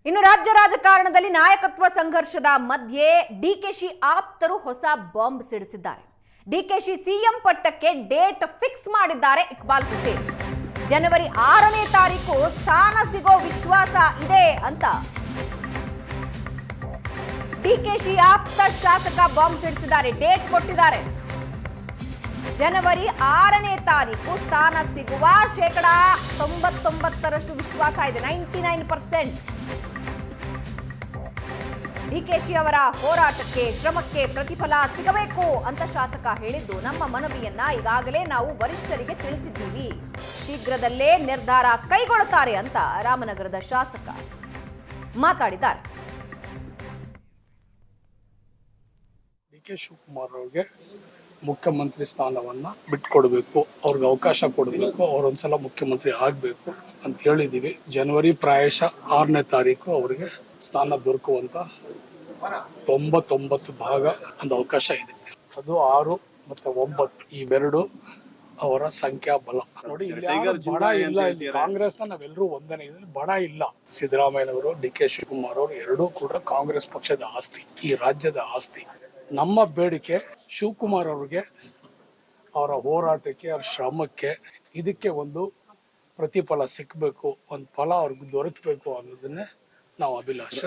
ಇನ್ನು ರಾಜ್ಯ ರಾಜಕಾರಣದಲ್ಲಿ ನಾಯಕತ್ವ ಸಂಘರ್ಷದ ಮಧ್ಯೆ ಡಿಕೆಶಿ ಆಪ್ತರು ಹೊಸ ಬಾಂಬ್ ಸಿಡಿಸಿದ್ದಾರೆ. ಡಿಕೆಶಿ ಸಿಎಂ ಪಟ್ಟಕ್ಕೆ ಡೇಟ್ ಫಿಕ್ಸ್ ಮಾಡಿದ್ದಾರೆ ಇಕ್ಬಾಲ್ ಹುಸೇನ್. ಜನವರಿ 6ನೇ ತಾರೀಕು ಸ್ಥಾನ ಸಿಗೋ ವಿಶ್ವಾಸ ಇದೆ ಅಂತ ಡಿಕೆಶಿ ಆಪ್ತ ಶಾಸಕ ಬಾಂಬ್ ಸಿಡಿಸಿದ್ದಾರೆ. ಡೇಟ್ ಕೊಟ್ಟಿದ್ದಾರೆ. ಜನವರಿ 6ನೇ ತಾರೀಕು ಸ್ಥಾನ ಸಿಗುವ 99% ವಿಶ್ವಾಸ ಇದೆ. 99%. ಡಿಕೆಶಿ ಅವರ ಹೋರಾಟಕ್ಕೆ ಶ್ರಮಕ್ಕೆ ಪ್ರತಿಫಲ ಸಿಗಬೇಕು ಅಂತ ಶಾಸಕ ಹೇಳಿದ್ದು, ನಮ್ಮ ಮನವಿಯನ್ನ ಈಗಾಗಲೇ ನಾವು ವರಿಷ್ಠರಿಗೆ ತಿಳಿಸಿದ್ದೀವಿ, ಶೀಘ್ರದಲ್ಲೇ ನಿರ್ಧಾರ ಕೈಗೊಳ್ಳುತ್ತಾರೆ ಅಂತ ರಾಮನಗರದ ಶಾಸಕ ಮಾತಾಡಿದ್ದಾರೆ. ಡಿಕೆ ಶಿವಕುಮಾರ್ ಅವರಿಗೆ ಮುಖ್ಯಮಂತ್ರಿ ಸ್ಥಾನವನ್ನ ಬಿಟ್ಕೊಡ್ಬೇಕು, ಅವ್ರಿಗೆ ಅವಕಾಶ ಕೊಡಬೇಕು, ಅವ್ರೊಂದ್ಸಲ ಮುಖ್ಯಮಂತ್ರಿ ಆಗ್ಬೇಕು ಅಂತ ಹೇಳಿದೀವಿ. ಜನವರಿ ಪ್ರಾಯಶಃ 6ನೇ ತಾರೀಕು ಅವರಿಗೆ ಸ್ಥಾನ ದೊರಕುವಂತ 99 ಭಾಗ ಒಂದು ಅವಕಾಶ ಇದೆ. ಅದು 6 ಮತ್ತು 9 ಇವೆರಡು ಅವರ ಸಂಖ್ಯಾ ಬಲ. ನೋಡಿ, ಬಣ ಇಲ್ಲ, ಕಾಂಗ್ರೆಸ್ ನಾವೆಲ್ಲರೂ ಒಂದನೇ ಇದ್ರಲ್ಲಿ ಬಣ ಇಲ್ಲ. ಸಿದ್ದರಾಮಯ್ಯನವರು, ಡಿಕೆ ಶಿವಕುಮಾರ್ ಅವರು ಎರಡೂ ಕೂಡ ಕಾಂಗ್ರೆಸ್ ಪಕ್ಷದ ಆಸ್ತಿ, ಈ ರಾಜ್ಯದ ಆಸ್ತಿ. ನಮ್ಮ ಬೇಡಿಕೆ ಶಿವಕುಮಾರ್ ಅವ್ರಿಗೆ ಅವರ ಹೋರಾಟಕ್ಕೆ, ಅವ್ರ ಶ್ರಮಕ್ಕೆ, ಇದಕ್ಕೆ ಒಂದು ಪ್ರತಿಫಲ ಸಿಕ್ಬೇಕು, ಒಂದು ಫಲ ಅವ್ರಿಗೆ ದೊರಕಬೇಕು ಅನ್ನೋದನ್ನೇ ನಾವು ಅಭಿಲಾಷೆ.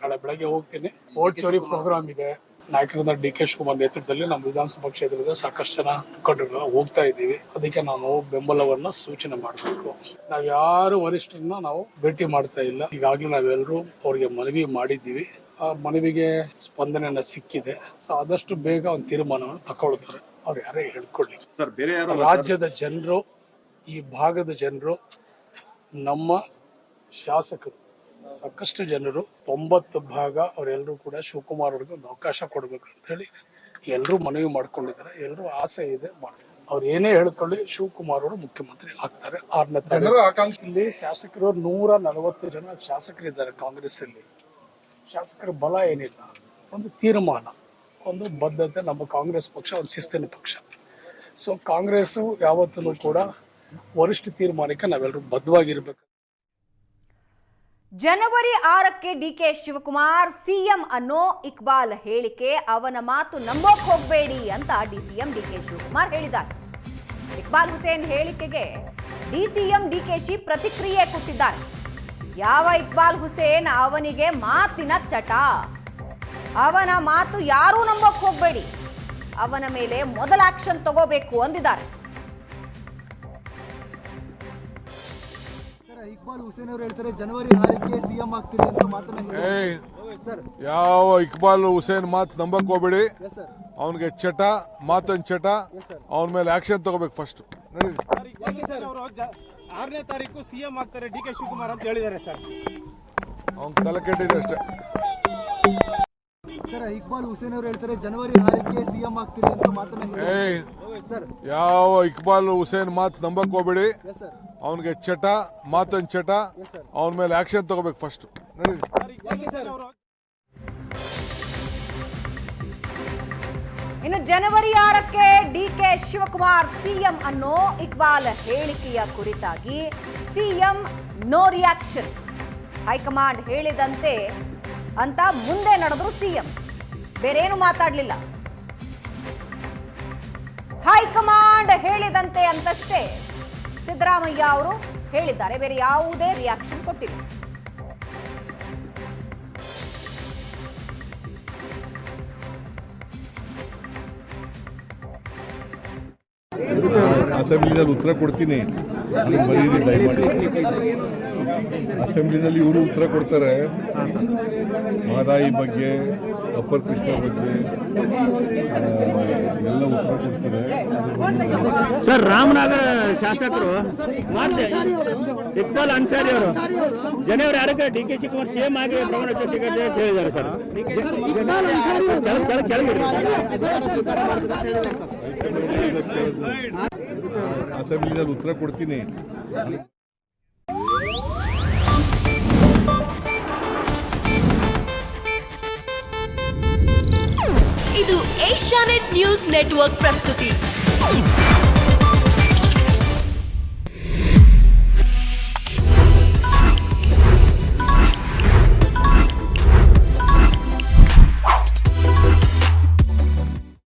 ನಾಳೆ ಬೆಳಗ್ಗೆ ಹೋಗ್ತೀನಿ. ವೋಟ್ ಚೋರಿ ಪ್ರೋಗ್ರಾಮ್ ಇದೆ. ನಾಯಕರಾದ ಡಿಕೆ ಶಿವಕುಮಾರ್ ನೇತೃತ್ವದಲ್ಲಿ ನಮ್ಮ ವಿಧಾನಸಭಾ ಕ್ಷೇತ್ರದ ಸಾಕಷ್ಟು ಜನ ಮುಖಂಡರು ಹೋಗ್ತಾ ಇದ್ದೀವಿ. ಅದಕ್ಕೆ ನಾನು ಬೆಂಬಲವನ್ನ ಸೂಚನೆ ಮಾಡಬೇಕು. ನಾವ್ ಯಾರು ವರಿಷ್ಠರನ್ನ ನಾವು ಭೇಟಿ ಮಾಡ್ತಾ ಇಲ್ಲ. ಈಗಾಗಲೇ ನಾವೆಲ್ಲರೂ ಅವ್ರಿಗೆ ಮನವಿ ಮಾಡಿದ್ದೀವಿ. ಆ ಮನವಿಗೆ ಸ್ಪಂದನೆಯನ್ನ ಸಿಕ್ಕಿದೆ. ಸೊ ಆದಷ್ಟು ಬೇಗ ಒಂದು ತೀರ್ಮಾನವನ್ನು ತಗೊಳ್ತಾರೆ. ಅವ್ರು ಯಾರೇ ಹೇಳ್ಕೊಳ್ಳಿ. ರಾಜ್ಯದ ಜನರು, ಈ ಭಾಗದ ಜನರು, ನಮ್ಮ ಶಾಸಕರು, ಸಾಕಷ್ಟು ಜನರು 90 ಭಾಗ ಅವರೆಲ್ಲರೂ ಕೂಡ ಶಿವಕುಮಾರ್ ಅವ್ರಿಗೆ ಒಂದು ಅವಕಾಶ ಕೊಡ್ಬೇಕು ಅಂತ ಹೇಳಿ ಎಲ್ಲರೂ ಮನವಿ ಮಾಡ್ಕೊಂಡಿದ್ದಾರೆ. ಎಲ್ಲರೂ ಆಸೆ ಇದೆ. ಅವ್ರು ಏನೇ ಹೇಳ್ಕೊಳ್ಳಿ, ಶಿವಕುಮಾರ್ ಅವರು ಮುಖ್ಯಮಂತ್ರಿ ಆಗ್ತಾರೆ 6ನೇ ತಾರೀಕು. ಇಲ್ಲಿ ಶಾಸಕರು 140 ಜನ ಶಾಸಕರಿದ್ದಾರೆ ಕಾಂಗ್ರೆಸ್ ಅಲ್ಲಿ. ಶಾಸಕರ ಬಲ ಏನಿಲ್ಲ, ಒಂದು ತೀರ್ಮಾನ, ಒಂದು ಬದ್ಧತೆ. ನಮ್ಮ ಕಾಂಗ್ರೆಸ್ ಪಕ್ಷ ಒಂದು ಶಿಸ್ತಿನ ಪಕ್ಷ. ಸೊ ಕಾಂಗ್ರೆಸ್ ಯಾವತ್ತೂ ಕೂಡ ವರಿಷ್ಠ ತೀರ್ಮಾನಕ್ಕೆ ನಾವೆಲ್ಲರೂ ಬದ್ಧವಾಗಿರ್ಬೇಕು. ಜನವರಿ 6ಕ್ಕೆ ಡಿಕೆ ಶಿವಕುಮಾರ್ ಸಿಎಂ ಅನ್ನೋ ಇಕ್ಬಾಲ್ ಹೇಳಿಕೆ, ಅವನ ಮಾತು ನಂಬೋಕ್ ಹೋಗಬೇಡಿ ಅಂತ ಡಿಸಿಎಂ ಡಿಕೆ ಶಿವಕುಮಾರ್ ಹೇಳಿದ್ದಾರೆ. ಇಕ್ಬಾಲ್ ಹುಸೇನ್ ಹೇಳಿಕೆಗೆ ಡಿಸಿಎಂ ಡಿಕೆಶಿ ಪ್ರತಿಕ್ರಿಯೆ ಕೊಟ್ಟಿದ್ದಾರೆ. ಯಾವ ಇಕ್ಬಾಲ್ ಹುಸೇನ್, ಅವನಿಗೆ ಮಾತಿನ ಚಟ, ಅವನ ಮಾತು ಯಾರೂ ನಂಬೋಕ್ ಹೋಗಬೇಡಿ, ಅವನ ಮೇಲೆ ಮೊದಲ ಆಕ್ಷನ್ ತಗೋಬೇಕು ಅಂದಿದ್ದಾರೆ. ಇಕ್ಬಾಲ್ ಹುಸೇನ್ ಅವರು ಹೇಳ್ತಾರೆ ಜನವರಿ 6ಕ್ಕೆ ಸಿಎಂ ಆಗ್ತೀರಿ ಅಂತ ಮಾತನ್ನ. ಯಾವ ಇಕ್ಬಾಲ್ ಹುಸೇನ್ ಮಾತು ನಂಬಕ್ ಹೋಗ್ಬೇಡಿ. ಅವನಿಗೆ ಚಟ, ಮಾತನ್ ಚಟ, ಅವನ ಮೇಲೆ ಆಕ್ಷನ್ ತಗೋಬೇಕು ಫಸ್ಟ್. 6ನೇ ತಾರೀಕು ಸಿಎಂ ಆಗ್ತಾರೆ ಡಿಕೆ ಶಿವಕುಮಾರ್ ಅಂತ ಹೇಳಿದ್ದಾರೆ ಸರ್. ಅವ್ನ್ ತಲೆ ಕೆಟ್ಟಿದೆ ಅಷ್ಟೇ ಸರ್. ಇಕ್ಬಾಲ್ ಹುಸೇನ್ ಅವರು ಹೇಳ್ತಾರೆ ಜನವರಿ 6ಕ್ಕೆ ಸಿಎಂ ಆಗ್ತೀರಿ ಅಂತ ಮಾತನ್ನ. ಯಾವ ಇಕ್ಬಾಲ್ ಹುಸೇನ್ ಮಾತು ನಂಬಕ್ ಹೋಗ್ಬೇಡಿ. ಅವನಿಗೆ ಚಟ, ಮಾತನ್ ಚಟ, ಅವನ ಮೇಲೆ ಆಕ್ಷನ್ ತಗೋಬೇಕು ಫಸ್ಟ್. ಇನ್ನು ಜನವರಿ 6ಕ್ಕೆ ಡಿಕೆ ಶಿವಕುಮಾರ್ ಸಿಎಂ ಅನ್ನೋ ಇಕ್ಬಾಲ್ ಹೇಳಿಕೆಯ ಕುರಿತಾಗಿ ಸಿಎಂ ನೋ ರಿಯಾಕ್ಷನ್. ಹೈಕಮಾಂಡ್ ಹೇಳಿದಂತೆ ಅಂತ ಮುಂದೆ ನಡೆದ್ರು ಸಿಎಂ, ಬೇರೇನು ಮಾತಾಡಲಿಲ್ಲ. ಹೈಕಮಾಂಡ್ ಹೇಳಿದಂತೆ ಅಂತಷ್ಟೇ ಸಿದ್ದರಾಮಯ್ಯ ಅವರು ಹೇಳಿದ್ದಾರೆ, ಬೇರೆ ಯಾವುದೇ ರಿಯಾಕ್ಷನ್ ಕೊಟ್ಟಿಲ್ಲ. ಅಸೆಂಬ್ಲಿನಲ್ಲಿ ಉತ್ತರ ಕೊಡ್ತೀನಿ, ಬರೀರಿ ದಯಮಾಡಿ. ಅಸೆಂಬ್ಲಿನಲ್ಲಿ ಇವರು ಉತ್ತರ ಕೊಡ್ತಾರೆ, ಮಹದಾಯಿ ಬಗ್ಗೆ, ಅಪ್ಪರ್ ಕೃಷ್ಣ ಬಗ್ಗೆ ಎಲ್ಲ ಉತ್ತರ ಕೊಡ್ತಾರೆ. ಸರ್, ರಾಮನಗರ ಶಾಸಕರು ಇಕ್ಬಾಲ್ ಅನ್ಸಾರಿ ಅವರು ಜನವರಿ 6ಕ್ಕೆ ಡಿಕೆ ಶಿವಕುಮಾರ್ ಸಿಎಂ ಆಗಿ ಪ್ರಮಾಣ ವಚನ ಸ್ವೀಕರಿಸಿದ್ದಾರೆ ಅಂತ ಹೇಳಿದ್ದಾರೆ ಸರ್. ಅಸೆಂಬ್ಲಿನಲ್ಲಿ ಉತ್ತರ ಕೊಡ್ತೀನಿ. ಇದು ಏಷ್ಯಾನೆಟ್ ನ್ಯೂಸ್ ನೆಟ್ವರ್ಕ್ ಪ್ರಸ್ತುತಿ.